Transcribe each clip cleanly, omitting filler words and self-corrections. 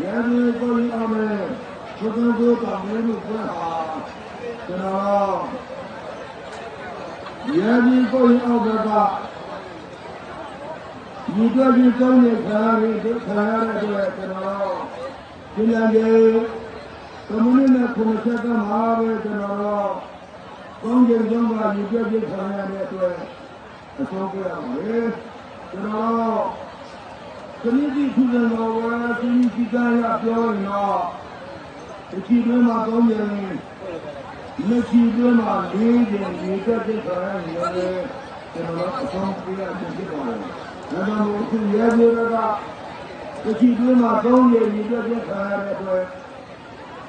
ရဲကြီးကိုကြီးအောင်မယ်ဘုသူတို့တောင်းလို့ပွဲဟာကျွန်တော်ရဲကြီးကိုကြီးအောင်ဘက်ကဒီတွေ့ပြီးသုံးနေခါရတဲ့အတွက်ကျွန်တော်ဒီလန်ကြီးသမုန်းနဲ့ခုနှစ်ချက်ကမှာပဲကျွန်တော်ကောင်းကျိန်ကြောင့်ကဒီတွေ့ပြီးခါရတဲ့အတွက်အဆုံးပြရမယ်ကျွန်တော်ခဏဒီခုနကတော့ဒီကိစ္စရပြောရင်တော့ဒီတွင်းမှာကောင်းကျိန်လက်ရှိတွင်းမှာ၄ကျင်ဒီတွေ့ပြီးခါရတယ်ကျွန်တော်အဆုံးပြရခြင်းဖြစ်ပါတယ်ဒါကြောင့်အခုရဲကြီးကတချီတွင်းမှာသုံးရည်ရည်ပြည့်ခါရတဲ့အတွက်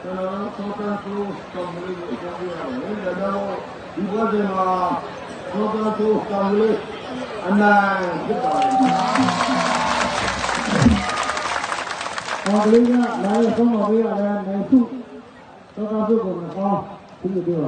ကျွန်တော်သောတာသုတောင်းလေးကိုအကြောင်းပြရတယ်။ဒါကြောင့်ဒီဘဝမှာသောတာသုတောင်းလေးအနိုင်ဖြစ်ပါတယ်။ဟောလေးကလည်းဆုံးမပေးရတယ်နိုင်စုသောတာသုကိုမကောင်းဘူးလို့ပြော